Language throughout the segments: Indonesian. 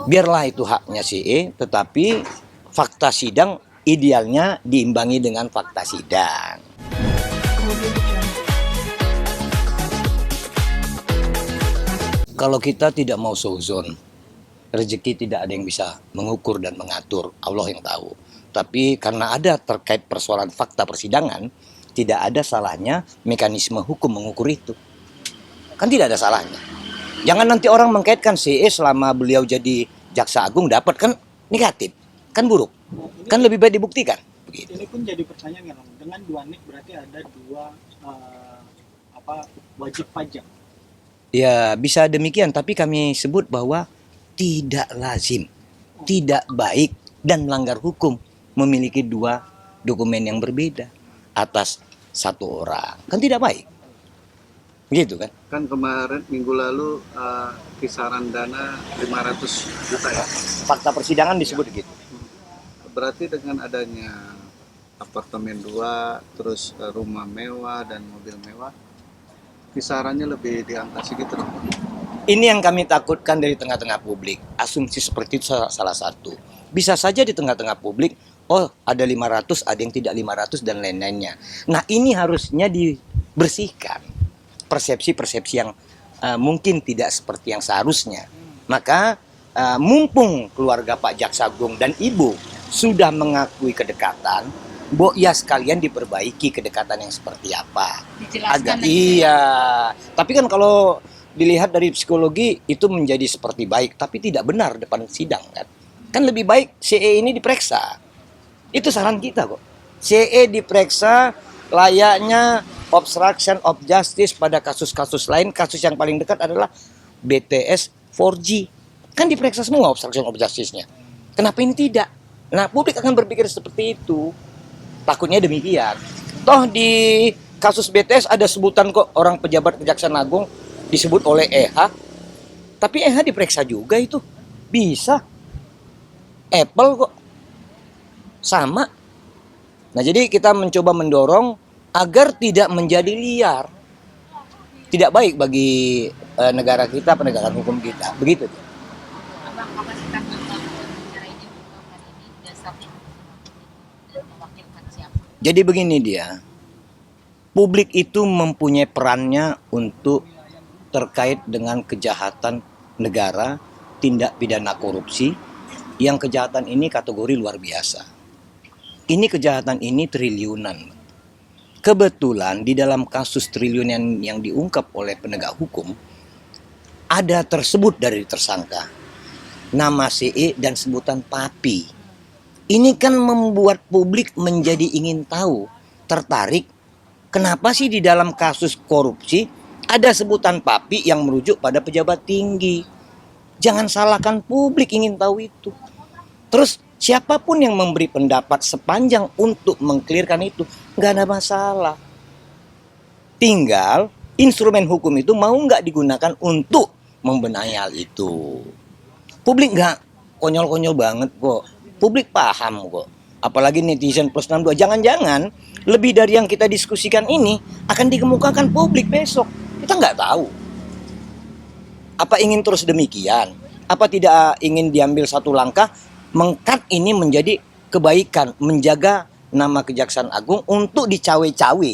Biarlah itu haknya CE, tetapi fakta sidang idealnya diimbangi dengan fakta sidang. Kalau kita tidak mau suzon, rezeki tidak ada yang bisa mengukur dan mengatur, Allah yang tahu. Tapi karena ada terkait persoalan fakta persidangan, tidak ada salahnya mekanisme hukum mengukur itu. Kan tidak ada salahnya. Jangan nanti orang mengkaitkan CE selama beliau jadi jaksa agung dapat, kan negatif, kan buruk, kan lebih baik dibuktikan. Begitu. Ini pun jadi pertanyaan, dengan 2 nik berarti ada 2 wajib pajak. Ya bisa demikian, tapi kami sebut bahwa tidak lazim, tidak baik dan melanggar hukum memiliki 2 dokumen yang berbeda atas 1 orang. Kan tidak baik. Begitu kan? Kan kemarin minggu lalu kisaran dana 500 juta ya. Fakta persidangan disebut begitu. Berarti dengan adanya apartemen 2, terus rumah mewah dan mobil mewah, kisarannya lebih di angka segitu. Ini yang kami takutkan dari tengah-tengah publik. Asumsi seperti itu salah satu. Bisa saja di tengah-tengah publik, oh ada 500, ada yang tidak 500 dan lain-lainnya. Nah ini harusnya dibersihkan. Persepsi-persepsi yang mungkin tidak seperti yang seharusnya. Maka mumpung keluarga Pak Jaksa Agung dan Ibu sudah mengakui kedekatan, ya sekalian diperbaiki kedekatan yang seperti apa. Dijelaskan iya. Tapi kan kalau dilihat dari psikologi itu menjadi seperti baik, tapi tidak benar depan sidang kan. Kan lebih baik CE ini diperiksa. Itu saran kita kok. CE diperiksa layaknya obstruction of justice pada kasus-kasus lain. Kasus yang paling dekat adalah BTS 4G. Kan diperiksa semua obstruction of justice-nya. Kenapa ini tidak? Nah, publik akan berpikir seperti itu. Takutnya demikian. Toh di kasus BTS ada sebutan kok orang pejabat Kejaksaan Agung disebut oleh EH. Tapi EH diperiksa juga itu. Bisa. Apple kok. Sama. Nah, jadi kita mencoba mendorong agar tidak menjadi liar. Tidak baik bagi negara kita, penegakan hukum kita. Begitu. Abang kapasitas bicara ini dasarnya dan mewakilkan siapa? Jadi begini dia. Publik itu mempunyai perannya untuk terkait dengan kejahatan negara, tindak pidana korupsi, yang kejahatan ini kategori luar biasa. Ini kejahatan ini triliunan. Kebetulan di dalam kasus triliunan yang diungkap oleh penegak hukum, ada tersebut dari tersangka. Nama CE dan sebutan Papi. Ini kan membuat publik menjadi ingin tahu, tertarik. Kenapa sih di dalam kasus korupsi ada sebutan Papi yang merujuk pada pejabat tinggi? Jangan salahkan publik ingin tahu itu. Terus siapapun yang memberi pendapat sepanjang untuk mengklirkan itu, nggak ada masalah. Tinggal instrumen hukum itu mau nggak digunakan untuk membenahi hal itu. Publik nggak konyol-konyol banget kok. Publik paham kok. Apalagi netizen plus 62. Jangan-jangan lebih dari yang kita diskusikan ini akan dikemukakan publik besok. Kita nggak tahu. Apa ingin terus demikian? Apa tidak ingin diambil satu langkah mengkat ini menjadi kebaikan, menjaga nama Kejaksaan Agung untuk dicawe-cawe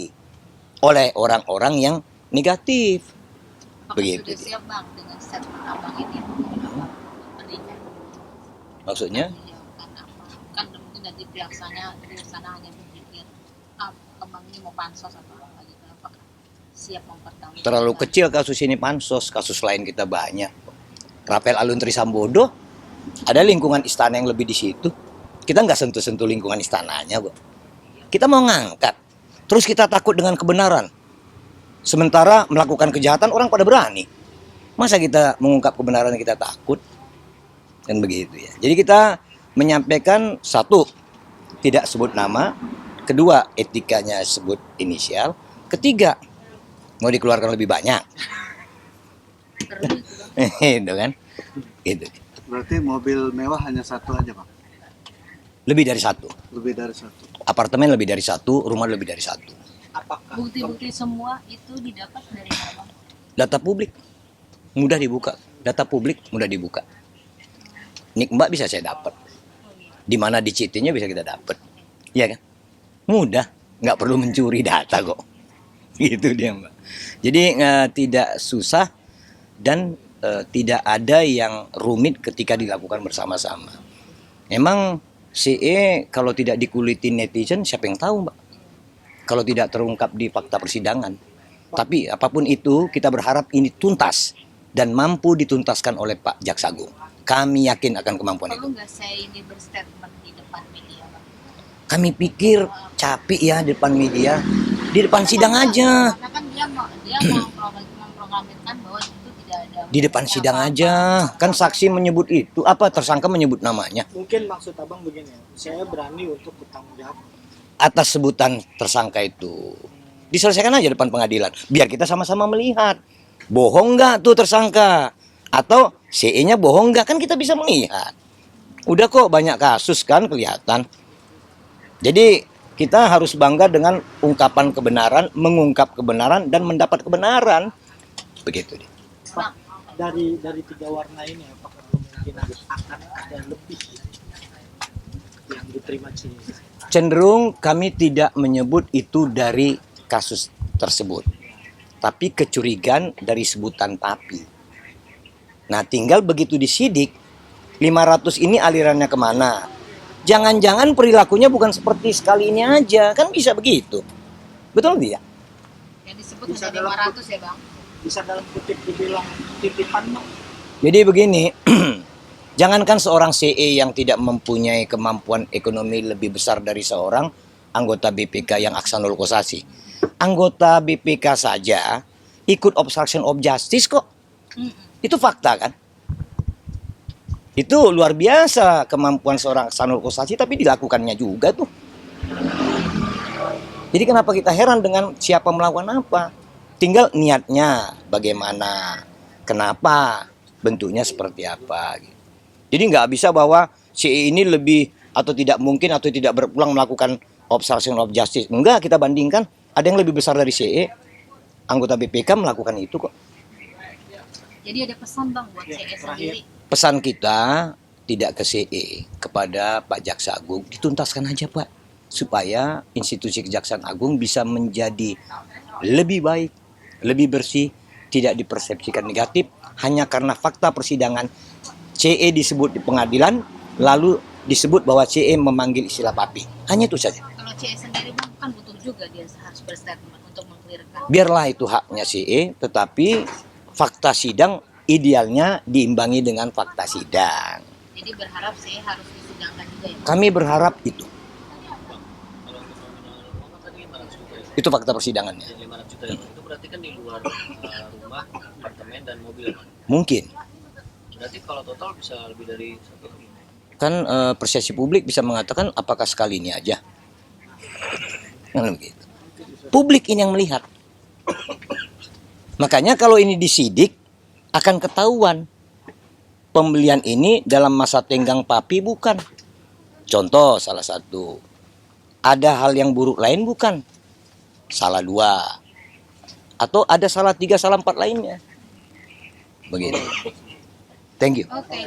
oleh orang-orang yang negatif. Apakah Begitu. sudah siap Bang dengan statement abang ini? Berikan. Maksudnya? Kan mungkin nanti pihak sana hanya berpikir abang ini mau pansos atau apa gitu. Apakah siap mempertanggungjawabkan? Terlalu kecil kasus ini pansos, kasus lain kita banyak. Rafael Alun Trisambodo, ada lingkungan istana yang lebih di situ. Kita nggak sentuh-sentuh lingkungan istananya kok. Kita mau ngangkat. Terus kita takut dengan kebenaran. Sementara melakukan kejahatan orang pada berani. Masa kita mengungkap kebenaran kita takut? Dan begitu ya. Jadi kita menyampaikan satu, tidak sebut nama. Kedua, etikanya sebut inisial. Ketiga, mau dikeluarkan lebih banyak. Itu kan. Gitu. Berarti mobil mewah hanya 1 aja, Pak? Lebih dari 1. Lebih dari 1. Apartemen lebih dari 1, rumah lebih dari 1. Apakah Bukti-bukti semua itu didapat dari mana? Data publik mudah dibuka. Data publik mudah dibuka. nik Mbak bisa saya dapat. Di mana dicitinya bisa kita dapat. Iya kan? Mudah, nggak perlu mencuri data kok. Gitu dia Mbak. Jadi tidak susah dan tidak ada yang rumit ketika dilakukan bersama-sama. Emang CE kalau tidak dikulitin netizen siapa yang tahu Mbak? Kalau tidak terungkap di fakta persidangan. Tapi apapun itu kita berharap ini tuntas dan mampu dituntaskan oleh Pak Jaksa Agung. Kami yakin akan kemampuan itu. Perlu nggak saya ini berstatement di depan media, Bang? Kami pikir capek ya di depan media, di depan sidang aja. Karena kan dia memproklamirkan bahwa itu tidak ada. Di depan sidang aja. Kan saksi menyebut itu, apa tersangka menyebut namanya. Mungkin maksud abang begini, saya berani untuk bertanggung jawab. Atas sebutan tersangka itu. Diselesaikan aja depan pengadilan. Biar kita sama-sama melihat. Bohong nggak tuh tersangka? Atau CE-nya bohong nggak? Kan kita bisa melihat. Udah kok banyak kasus kan kelihatan. Jadi kita harus bangga dengan ungkapan kebenaran, mengungkap kebenaran, dan mendapat kebenaran. Begitu deh. Pak, dari 3 warna ini apakah kemungkinan akan ada lebih yang diterima CE? Cenderung kami tidak menyebut itu dari kasus tersebut. Tapi kecurigaan dari sebutan papi. Nah tinggal begitu disidik, 500 ini alirannya kemana? Jangan-jangan perilakunya bukan seperti sekali ini aja, kan bisa begitu. Betul tidak? Yang disebut Bisa hanya dalam 500 ya, Bang? Bisa dalam kutip dibilang titipan, Bang. Jadi begini, jangankan seorang CE yang tidak mempunyai kemampuan ekonomi lebih besar dari seorang anggota BPK yang Aksanul Kossasi. Anggota BPK saja ikut obstruction of justice kok. Itu fakta kan? Itu luar biasa kemampuan seorang Aksanul Kossasi, tapi dilakukannya juga tuh. Jadi kenapa kita heran dengan siapa melakukan apa? Tinggal niatnya bagaimana, kenapa, bentuknya seperti apa. Jadi nggak bisa bahwa CE ini lebih atau tidak mungkin atau tidak berulang melakukan obstruction of justice. Enggak, kita bandingkan ada yang lebih besar dari CE. Anggota BPK melakukan itu kok. Jadi ada pesan, Bang, buat CE sendiri. Pesan kita tidak ke CE, kepada Pak Jaksa Agung, dituntaskan aja Pak. Supaya institusi Kejaksaan Agung bisa menjadi lebih baik, lebih bersih, tidak dipersepsikan negatif, hanya karena fakta persidangan CE disebut di pengadilan, lalu disebut bahwa CE memanggil istilah papi. Hanya itu saja. Kalau CE sendiri, Bang, kan butuh juga dia harus berstatement untuk mengklirkan. Biarlah itu haknya CE, tetapi fakta sidang idealnya diimbangi dengan fakta sidang. Jadi berharap CE harus disidangkan juga ya. Kami berharap itu. Itu fakta persidangannya. 500 juta itu berarti kan di luar rumah, apartemen dan mobil, Pak. Mungkin. Berarti kalau total bisa lebih dari 1 miliar. Kan persepsi publik bisa mengatakan apakah sekali ini aja. Kan begitu. Publik ini yang melihat. Makanya kalau ini disidik akan ketahuan pembelian ini dalam masa tenggang papi bukan. Contoh salah satu. Ada hal yang buruk lain bukan. Salah 2. Atau ada salah 3, salah 4 lainnya. Begitu. Thank you. Oke.